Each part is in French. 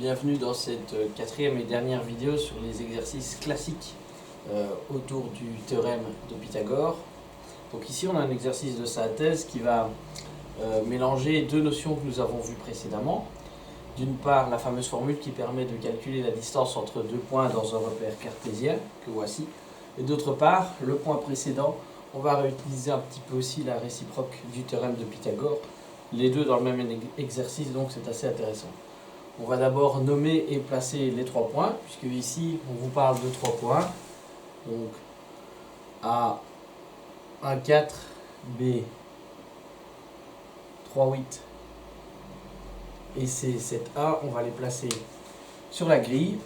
bienvenue dans cette quatrième et dernière vidéo sur les exercices classiques autour du théorème de Pythagore. Donc ici on a un exercice de synthèse qui va mélanger deux notions que nous avons vues précédemment. D'une part la fameuse formule qui permet de calculer la distance entre deux points dans un repère cartésien, que voici. Et d'autre part, le point précédent, on va réutiliser un petit peu aussi la réciproque du théorème de Pythagore. Les deux dans le même exercice, donc c'est assez intéressant. On va d'abord nommer et placer les 3 points, puisque ici on vous parle de 3 points. Donc A 1, 4, B 3, 8 et C 7, A. On va les placer sur la grille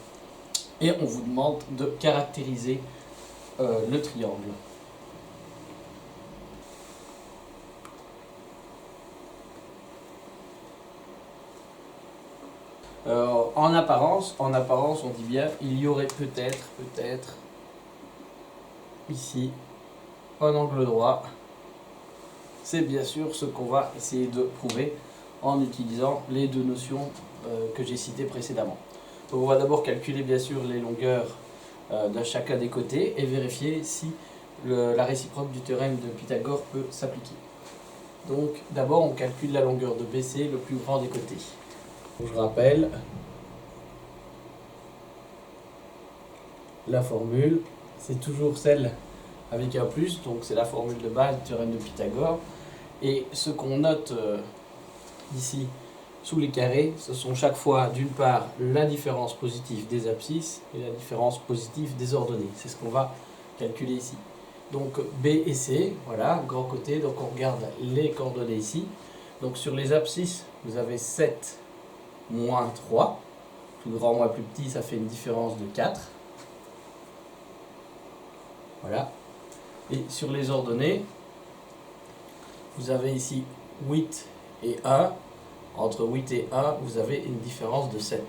et on vous demande de caractériser le triangle. En apparence, on dit bien, il y aurait peut-être, ici, un angle droit. C'est bien sûr ce qu'on va essayer de prouver en utilisant les deux notions que j'ai citées précédemment. Donc on va d'abord calculer bien sûr les longueurs de chacun des côtés et vérifier si la réciproque du théorème de Pythagore peut s'appliquer. Donc d'abord on calcule la longueur de BC, le plus grand des côtés. Je rappelle la formule, c'est toujours celle avec un plus, donc c'est la formule de base du théorème de Pythagore. Et ce qu'on note ici sous les carrés, ce sont chaque fois d'une part la différence positive des abscisses et la différence positive des ordonnées. C'est ce qu'on va calculer ici. Donc B et C, voilà, grand côté, donc on regarde les coordonnées ici. Donc sur les abscisses, vous avez 7 moins 3, plus grand moins plus petit, ça fait une différence de 4. Voilà. Et sur les ordonnées, vous avez ici 8 et 1. Entre 8 et 1, vous avez une différence de 7.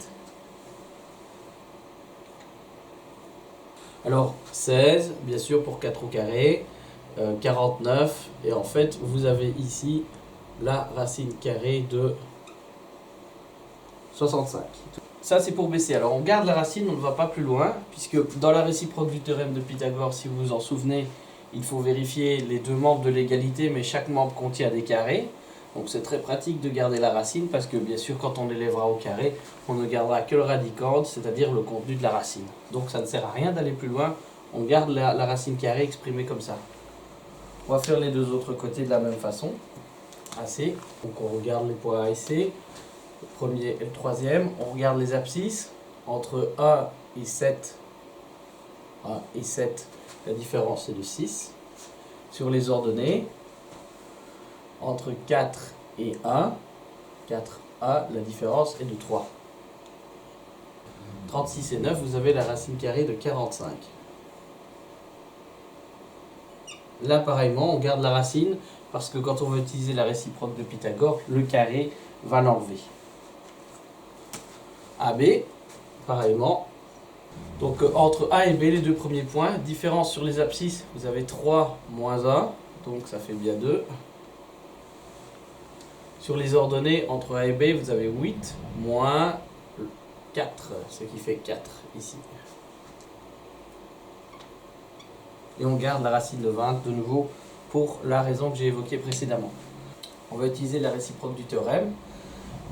Alors 16, bien sûr pour 4 au carré, 49, et en fait vous avez ici la racine carrée de 65. Ça c'est pour BC. Alors on garde la racine, on ne va pas plus loin, puisque dans la réciproque du théorème de Pythagore, si vous vous en souvenez, il faut vérifier les deux membres de l'égalité, mais chaque membre contient des carrés. Donc c'est très pratique de garder la racine, parce que bien sûr quand on l'élèvera au carré, on ne gardera que le radicande, c'est-à-dire le contenu de la racine. Donc ça ne sert à rien d'aller plus loin, on garde la racine carrée exprimée comme ça. On va faire les deux autres côtés de la même façon. AC, donc on regarde les points A et C. Le premier et le troisième, on regarde les abscisses, entre 1 et 7, 1 et 7, la différence est de 6. Sur les ordonnées, entre 4 et 1, 4A, la différence est de 3. 36 et 9, vous avez la racine carrée de 45. Là, pareillement, on garde la racine, parce que quand on veut utiliser la réciproque de Pythagore, le carré va l'enlever. AB, pareillement. Donc entre A et B, les deux premiers points, différence sur les abscisses, vous avez 3 moins 1, donc ça fait bien 2. Sur les ordonnées, entre A et B, vous avez 8 moins 4, ce qui fait 4 ici. Et on garde la racine de 20 de nouveau pour la raison que j'ai évoquée précédemment. On va utiliser la réciproque du théorème.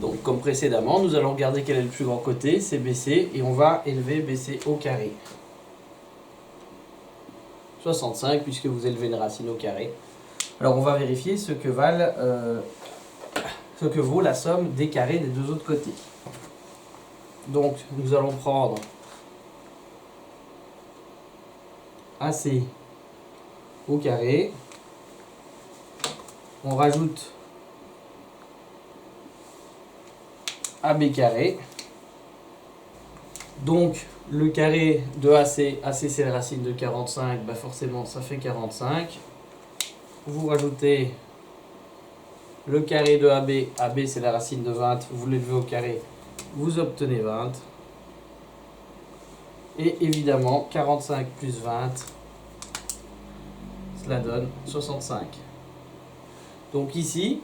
Donc comme précédemment, nous allons regarder quel est le plus grand côté, c'est BC, et on va élever BC au carré. 65 puisque vous élevez une racine au carré. Alors on va vérifier ce que vaut la somme des carrés des deux autres côtés. Donc nous allons prendre AC au carré, on rajoute AB carré, donc le carré de AC, AC c'est la racine de 45, bah forcément ça fait 45, vous rajoutez le carré de AB, AB c'est la racine de 20, vous l'élevez au carré, vous obtenez 20, et évidemment 45 plus 20, cela donne 65. Donc ici,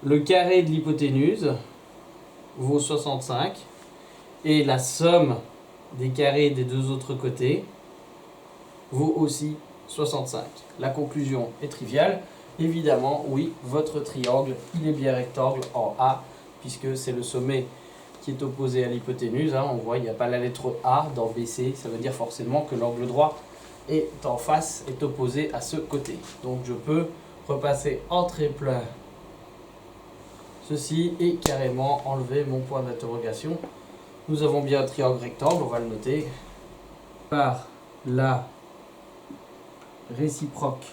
le carré de l'hypoténuse vaut 65 et la somme des carrés des deux autres côtés vaut aussi 65. La conclusion est triviale. Évidemment, oui, votre triangle, il est bien rectangle en A, puisque c'est le sommet qui est opposé à l'hypoténuse. On voit, il n'y a pas la lettre A dans BC, ça veut dire forcément que l'angle droit est en face, est opposé à ce côté. Donc je peux repasser en trait plein ceci et carrément enlever mon point d'interrogation. Nous avons bien un triangle rectangle, on va le noter, par la réciproque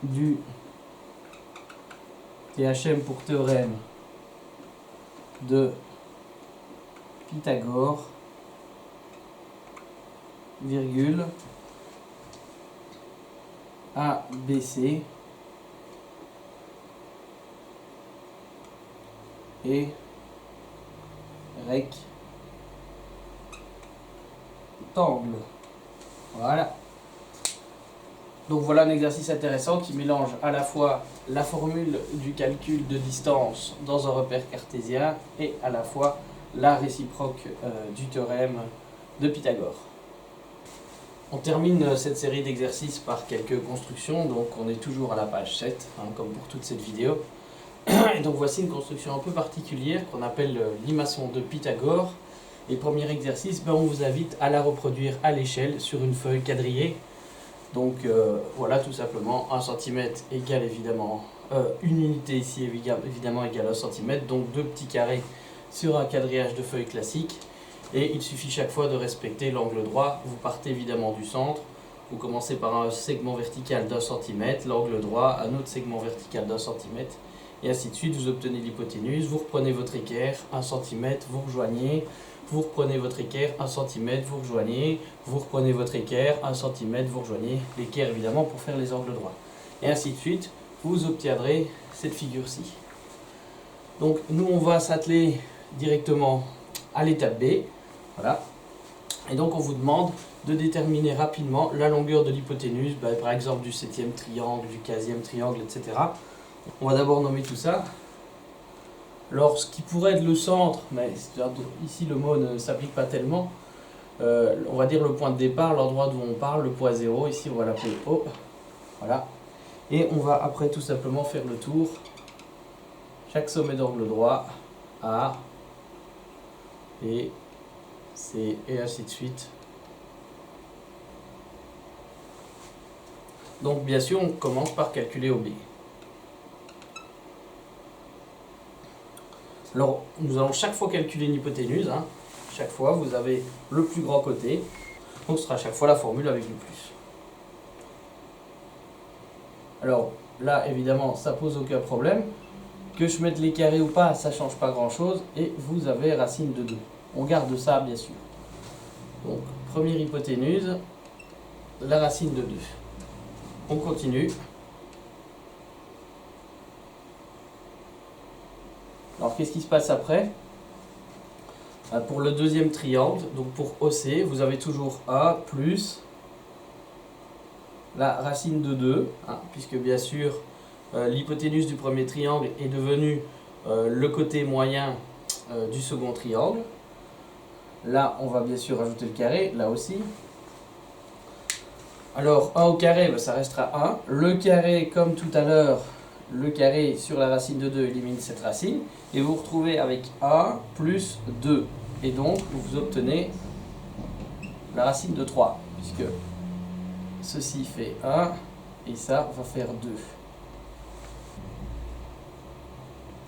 du THM pour théorème de Pythagore, virgule, ABC et rectangle. Voilà. Donc voilà un exercice intéressant qui mélange à la fois la formule du calcul de distance dans un repère cartésien et à la fois la réciproque du théorème de Pythagore. On termine cette série d'exercices par quelques constructions, donc on est toujours à la page 7, comme pour toute cette vidéo. Et donc voici une construction un peu particulière qu'on appelle limaçon de Pythagore. Et premier exercice, on vous invite à la reproduire à l'échelle sur une feuille quadrillée. Donc voilà, tout simplement 1 cm égale évidemment une unité ici évidemment égale 1 cm, donc 2 petits carrés sur un quadrillage de feuilles classique. Et il suffit chaque fois de respecter l'angle droit. Vous partez évidemment du centre, vous commencez par un segment vertical d'1 cm, l'angle droit, un autre segment vertical d'1 cm, et ainsi de suite. Vous obtenez l'hypoténuse, vous reprenez votre équerre, 1 cm, vous rejoignez, vous reprenez votre équerre, 1 cm, vous rejoignez, vous reprenez votre équerre, 1 cm, vous rejoignez, l'équerre évidemment pour faire les angles droits. Et ainsi de suite, vous obtiendrez cette figure-ci. Donc nous on va s'atteler directement à l'étape B. Voilà. Et donc on vous demande de déterminer rapidement la longueur de l'hypoténuse, par exemple du 7e triangle, du 15e triangle, etc. On va d'abord nommer tout ça. Alors ce qui pourrait être le centre, mais ici le mot ne s'applique pas tellement, on va dire le point de départ, l'endroit d'où on parle, le point 0, ici on va l'appeler O. Voilà. Et on va après tout simplement faire le tour, chaque sommet d'angle droit, A, B, C et ainsi de suite. Donc bien sûr on commence par calculer OB. Alors nous allons chaque fois calculer une hypoténuse, chaque fois vous avez le plus grand côté, donc ce sera à chaque fois la formule avec du plus. Alors là évidemment ça pose aucun problème, que je mette les carrés ou pas ça change pas grand chose, et vous avez racine de 2. On garde ça bien sûr. Donc première hypoténuse, la racine de 2. On continue. Alors qu'est-ce qui se passe après? Pour le deuxième triangle, donc pour OC, vous avez toujours A plus la racine de 2, puisque bien sûr l'hypoténuse du premier triangle est devenue le côté moyen du second triangle. Là, on va bien sûr rajouter le carré, là aussi. Alors, 1 au carré, ça restera 1. Le carré, comme tout à l'heure, le carré sur la racine de 2 élimine cette racine. Et vous vous retrouvez avec 1 plus 2. Et donc, vous obtenez la racine de 3. Puisque ceci fait 1 et ça va faire 2.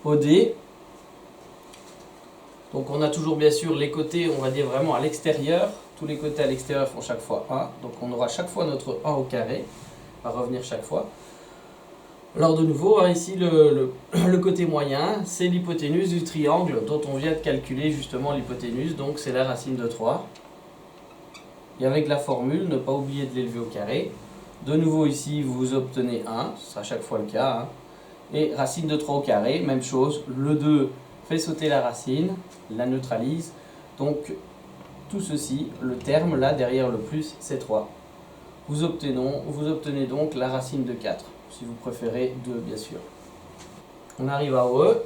OD. Donc on a toujours bien sûr les côtés, on va dire vraiment à l'extérieur. Tous les côtés à l'extérieur font chaque fois 1. Donc on aura chaque fois notre 1 au carré. On va revenir chaque fois. Alors de nouveau, ici le côté moyen, c'est l'hypoténuse du triangle dont on vient de calculer justement l'hypoténuse. Donc c'est la racine de 3. Et avec la formule, ne pas oublier de l'élever au carré. De nouveau ici, vous obtenez 1. Ce sera chaque fois le cas. Et racine de 3 au carré, même chose. Le 2 fait sauter la racine, la neutralise. Donc tout ceci, le terme là derrière le plus, c'est 3. Vous obtenez donc la racine de 4, si vous préférez 2 bien sûr. On arrive à OE,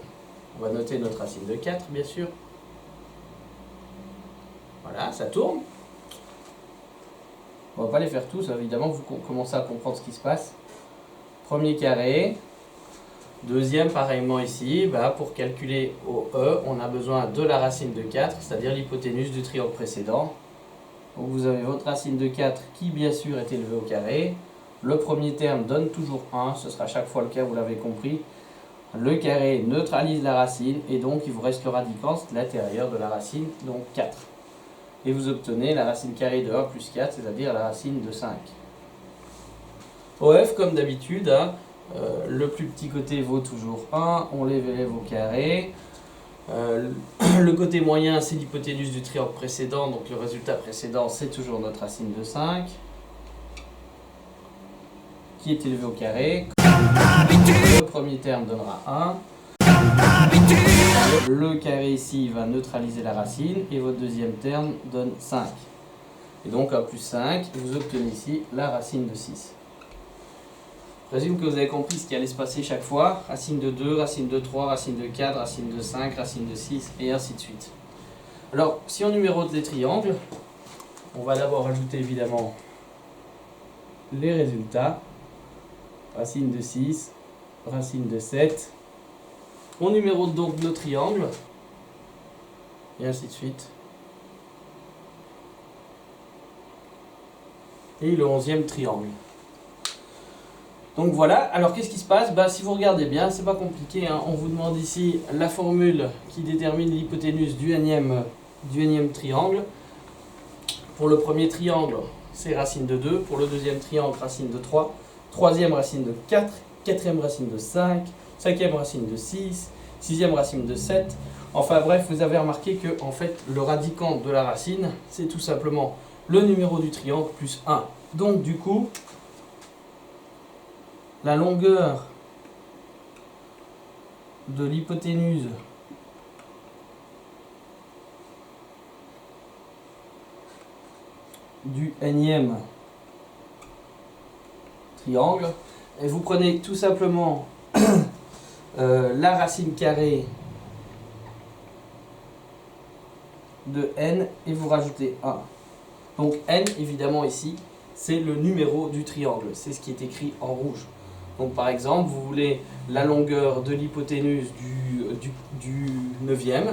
On va noter notre racine de 4, bien sûr. Voilà, ça tourne. On va pas les faire tous, évidemment, vous commencez à comprendre ce qui se passe. Premier carré. Deuxième, pareillement ici, pour calculer au E, on a besoin de la racine de 4, c'est-à-dire l'hypoténuse du triangle précédent. Donc vous avez votre racine de 4 qui, bien sûr, est élevée au carré. Le premier terme donne toujours 1, ce sera chaque fois le cas, vous l'avez compris. Le carré neutralise la racine, et donc il vous reste le radicand, l'intérieur de la racine, donc 4. Et vous obtenez la racine carrée de 1 plus 4, c'est-à-dire la racine de 5. Au F, comme d'habitude, le plus petit côté vaut toujours 1, on l'élève au carré. Le côté moyen, c'est l'hypoténuse du triangle précédent, donc le résultat précédent, c'est toujours notre racine de 5, qui est élevé au carré. Le premier terme donnera 1. Le carré ici va neutraliser la racine, et votre deuxième terme donne 5. Et donc 1 plus 5, et vous obtenez ici la racine de 6. Je présume que vous avez compris ce qui allait se passer chaque fois. Racine de 2, racine de 3, racine de 4, racine de 5, racine de 6, et ainsi de suite. Alors, si on numérote les triangles, on va d'abord ajouter évidemment les résultats. Racine de 6, racine de 7. On numérote donc nos triangles, et ainsi de suite. Et le 11e triangle. Donc voilà, alors qu'est-ce qui se passe? Si vous regardez bien, c'est pas compliqué, on vous demande ici la formule qui détermine l'hypoténuse du énième triangle. Pour le premier triangle, c'est racine de 2, pour le deuxième triangle, racine de 3, troisième racine de 4, quatrième racine de 5, cinquième racine de 6, sixième racine de 7. Enfin bref, vous avez remarqué que en fait, le radicand de la racine, c'est tout simplement le numéro du triangle plus 1. Donc du coup, la longueur de l'hypoténuse du énième triangle, et vous prenez tout simplement la racine carrée de n et vous rajoutez 1. Donc n, évidemment ici, c'est le numéro du triangle, c'est ce qui est écrit en rouge. Donc par exemple, vous voulez la longueur de l'hypoténuse du 9e,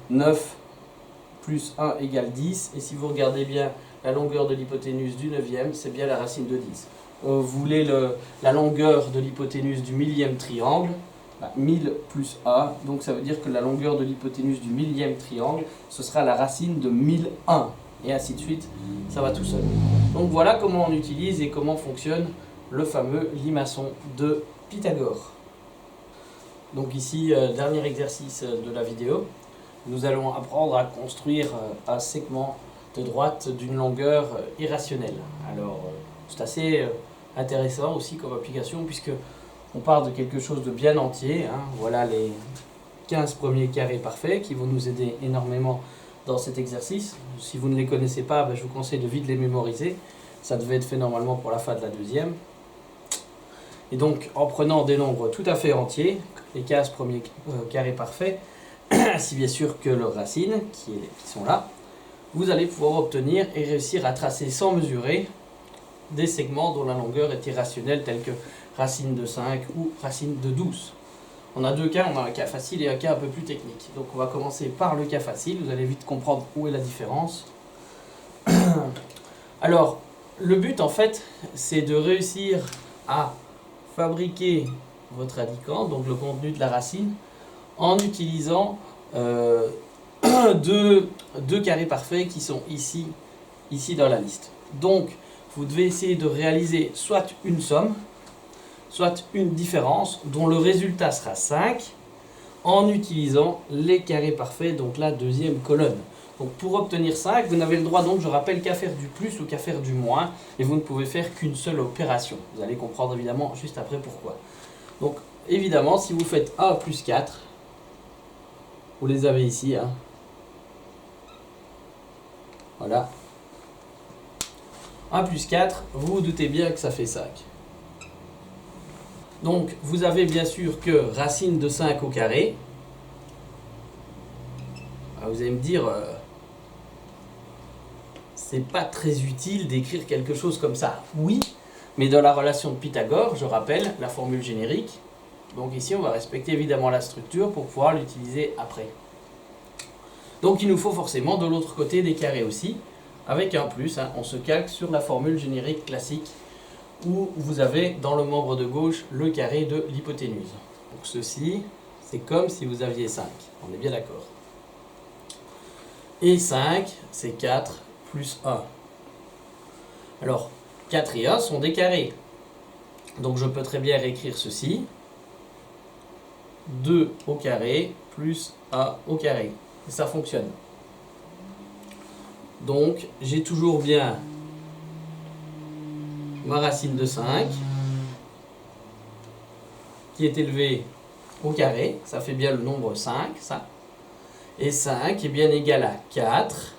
9 plus 1 égale 10, et si vous regardez bien la longueur de l'hypoténuse du 9e, c'est bien la racine de 10. Vous voulez la longueur de l'hypoténuse du 1000e triangle, 1000 plus 1, donc ça veut dire que la longueur de l'hypoténuse du 1000e triangle, ce sera la racine de 1001, et ainsi de suite, ça va tout seul. Donc voilà comment on utilise et comment fonctionne le fameux limaçon de Pythagore. Donc ici, dernier exercice de la vidéo, nous allons apprendre à construire un segment de droite d'une longueur irrationnelle. Alors c'est assez intéressant aussi comme application puisque on part de quelque chose de bien entier. Voilà les 15 premiers carrés parfaits qui vont nous aider énormément dans cet exercice. Si vous ne les connaissez pas, je vous conseille de vite les mémoriser. Ça devait être fait normalement pour la fin de la deuxième. Et donc, en prenant des nombres tout à fait entiers, les 15 premiers carrés parfaits, ainsi bien sûr que leurs racines, qui sont là, vous allez pouvoir obtenir et réussir à tracer sans mesurer des segments dont la longueur est irrationnelle, tels que racine de 5 ou racine de 12. On a deux cas, on a un cas facile et un cas un peu plus technique. Donc on va commencer par le cas facile, vous allez vite comprendre où est la différence. Alors, le but en fait, c'est de réussir à fabriquer votre radicand, donc le contenu de la racine, en utilisant deux carrés parfaits qui sont ici dans la liste. Donc, vous devez essayer de réaliser soit une somme, soit une différence, dont le résultat sera 5, en utilisant les carrés parfaits, donc la deuxième colonne. Donc pour obtenir 5, vous n'avez le droit, donc je rappelle, qu'à faire du plus ou qu'à faire du moins, et vous ne pouvez faire qu'une seule opération. Vous allez comprendre évidemment juste après pourquoi. Donc évidemment, si vous faites 1 plus 4, vous les avez ici, voilà. 1 plus 4, vous vous doutez bien que ça fait 5. Donc vous avez bien sûr que racine de 5 au carré, vous allez me dire, c'est pas très utile d'écrire quelque chose comme ça. Oui, mais dans la relation de Pythagore, je rappelle la formule générique. Donc ici, on va respecter évidemment la structure pour pouvoir l'utiliser après. Donc il nous faut forcément de l'autre côté des carrés aussi, avec un plus, hein. On se calque sur la formule générique classique, où vous avez dans le membre de gauche le carré de l'hypoténuse. Donc ceci, c'est comme si vous aviez 5, on est bien d'accord. Et 5, c'est 4 plus 1. Alors, 4 et 1 sont des carrés. Donc je peux très bien réécrire ceci. 2 au carré plus 1 au carré. Et ça fonctionne. Donc, j'ai toujours bien ma racine de 5 qui est élevée au carré. Ça fait bien le nombre 5, ça. Et 5 est bien égal à 4,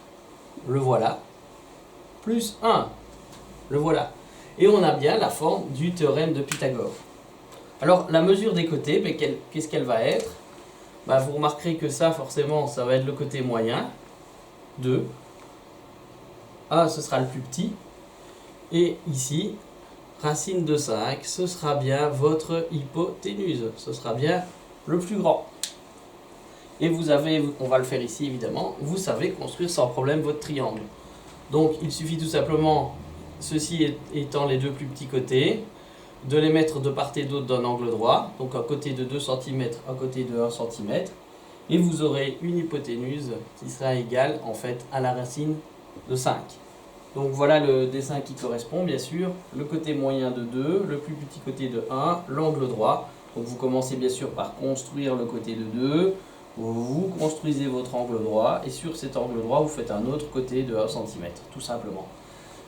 le voilà, plus 1, le voilà. Et on a bien la forme du théorème de Pythagore. Alors, la mesure des côtés, ben, qu'est-ce qu'elle va être? Ben, vous remarquerez que ça, forcément, ça va être le côté moyen, 2. A, ce sera le plus petit. Et ici, racine de 5, ce sera bien votre hypoténuse. Ce sera bien le plus grand. Et vous avez, on va le faire ici évidemment, vous savez construire sans problème votre triangle. Donc il suffit tout simplement, ceci étant les deux plus petits côtés, de les mettre de part et d'autre d'un angle droit, donc un côté de 2 cm, un côté de 1 cm, et vous aurez une hypoténuse qui sera égale en fait à la racine de 5. Donc voilà le dessin qui correspond bien sûr, le côté moyen de 2, le plus petit côté de 1, l'angle droit. Donc vous commencez bien sûr par construire le côté de 2, vous construisez votre angle droit et sur cet angle droit vous faites un autre côté de 1 cm tout simplement.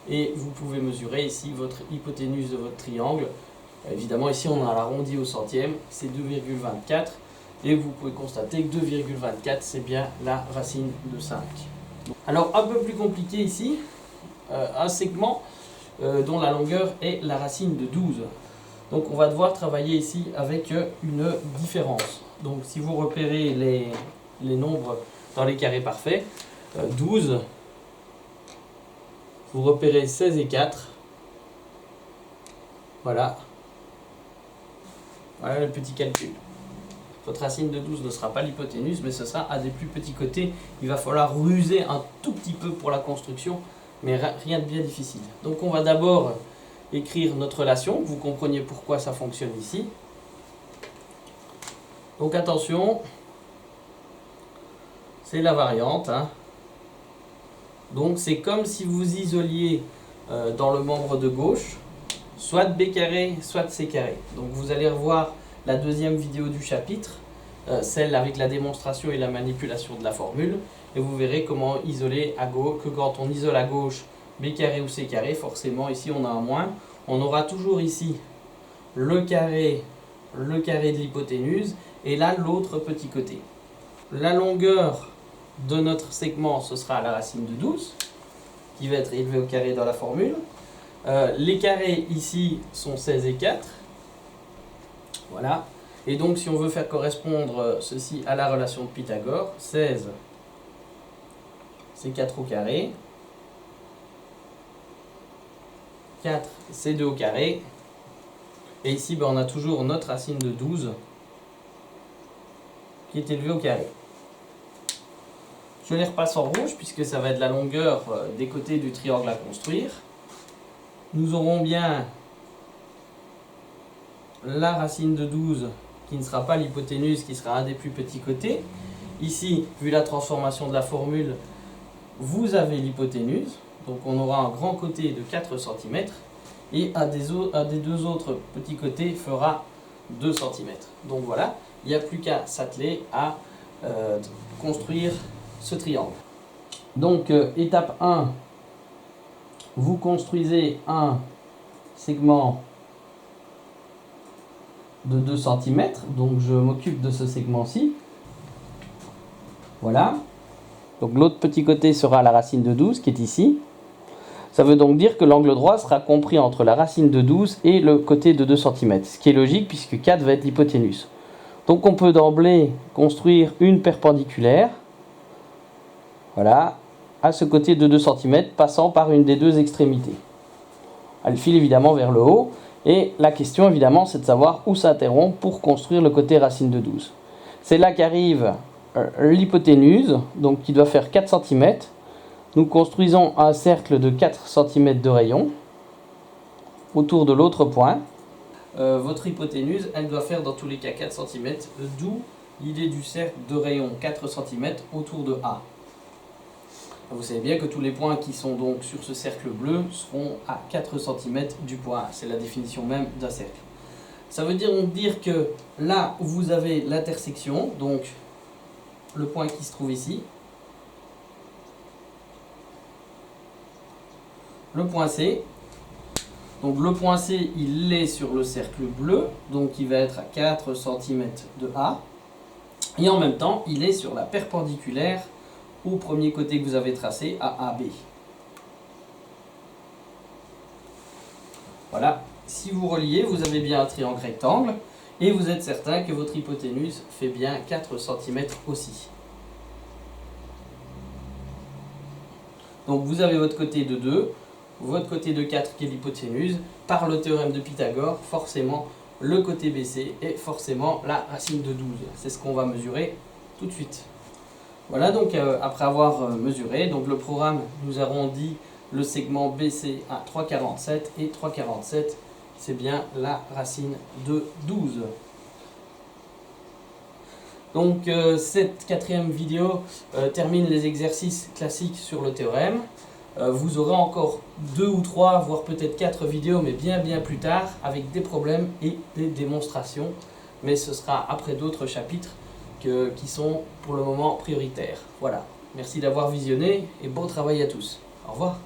Et vous pouvez mesurer ici votre hypoténuse de votre triangle. Évidemment ici on a l'arrondi au centième, c'est 2,24 et vous pouvez constater que 2,24 c'est bien la racine de 5. Alors un peu plus compliqué ici, un segment dont la longueur est la racine de 12. Donc on va devoir travailler ici avec une différence. Donc si vous repérez les nombres dans les carrés parfaits, 12, vous repérez 16 et 4. Voilà. Voilà le petit calcul. Votre racine de 12 ne sera pas l'hypoténuse, mais ce sera à des plus petits côtés. Il va falloir ruser un tout petit peu pour la construction, mais rien de bien difficile. Donc on va d'abord écrire notre relation, vous compreniez pourquoi ça fonctionne ici. Donc attention, c'est la variante, hein. Donc c'est comme si vous isoliez dans le membre de gauche, soit b carré, soit c carré. Donc vous allez revoir la deuxième vidéo du chapitre, celle avec la démonstration et la manipulation de la formule, et vous verrez comment isoler à gauche, que quand on isole à gauche b carré ou c carré, forcément ici on a un moins, on aura toujours ici le carré de l'hypoténuse, et là l'autre petit côté. La longueur de notre segment, ce sera la racine de 12, qui va être élevée au carré dans la formule. Les carrés ici sont 16 et 4. Voilà. Et donc si on veut faire correspondre ceci à la relation de Pythagore, 16 c'est 4 au carré, 4 c'est 2 au carré, et ici ben, on a toujours notre racine de 12 qui est élevée au carré. Je les repasse en rouge puisque ça va être la longueur des côtés du triangle à construire. Nous aurons bien la racine de 12 qui ne sera pas l'hypoténuse, qui sera un des plus petits côtés. Ici, vu la transformation de la formule, vous avez l'hypoténuse. Donc on aura un grand côté de 4 cm et un des deux autres petits côtés fera 2 cm. Donc voilà, il n'y a plus qu'à s'atteler à construire ce triangle. Donc étape 1, vous construisez un segment de 2 cm, donc je m'occupe de ce segment-ci. Voilà. Donc l'autre petit côté sera la racine de 12 qui est ici. Ça veut donc dire que l'angle droit sera compris entre la racine de 12 et le côté de 2 cm, ce qui est logique puisque 4 va être l'hypoténuse. Donc on peut d'emblée construire une perpendiculaire Voilà, à ce côté de 2 cm, passant par une des deux extrémités. Elle file évidemment vers le haut, et la question évidemment c'est de savoir où s'interrompt pour construire le côté racine de 12. C'est là qu'arrive l'hypoténuse, donc qui doit faire 4 cm. Nous construisons un cercle de 4 cm de rayon autour de l'autre point. Votre hypoténuse, elle doit faire dans tous les cas 4 cm, d'où l'idée du cercle de rayon 4 cm autour de A. Vous savez bien que tous les points qui sont donc sur ce cercle bleu seront à 4 cm du point A. C'est la définition même d'un cercle. Ça veut dire que là où vous avez l'intersection, donc le point qui se trouve ici, le point C, donc le point C il est sur le cercle bleu, donc il va être à 4 cm de A, et en même temps il est sur la perpendiculaire au premier côté que vous avez tracé à AB. Voilà, si vous reliez, vous avez bien un triangle rectangle et vous êtes certain que votre hypoténuse fait bien 4 cm aussi. Donc vous avez votre côté de 2, votre côté de 4 qui est l'hypoténuse. Par le théorème de Pythagore, forcément le côté BC est forcément la racine de 12. C'est ce qu'on va mesurer tout de suite. Voilà, donc après avoir mesuré, donc le programme nous arrondit le segment BC à 3,47 et 3,47 c'est bien la racine de 12. Donc cette quatrième vidéo termine les exercices classiques sur le théorème. Vous aurez encore 2 ou 3, voire peut-être 4 vidéos, mais bien plus tard, avec des problèmes et des démonstrations. Mais ce sera après d'autres chapitres qui sont pour le moment prioritaires. Voilà, merci d'avoir visionné et bon travail à tous. Au revoir.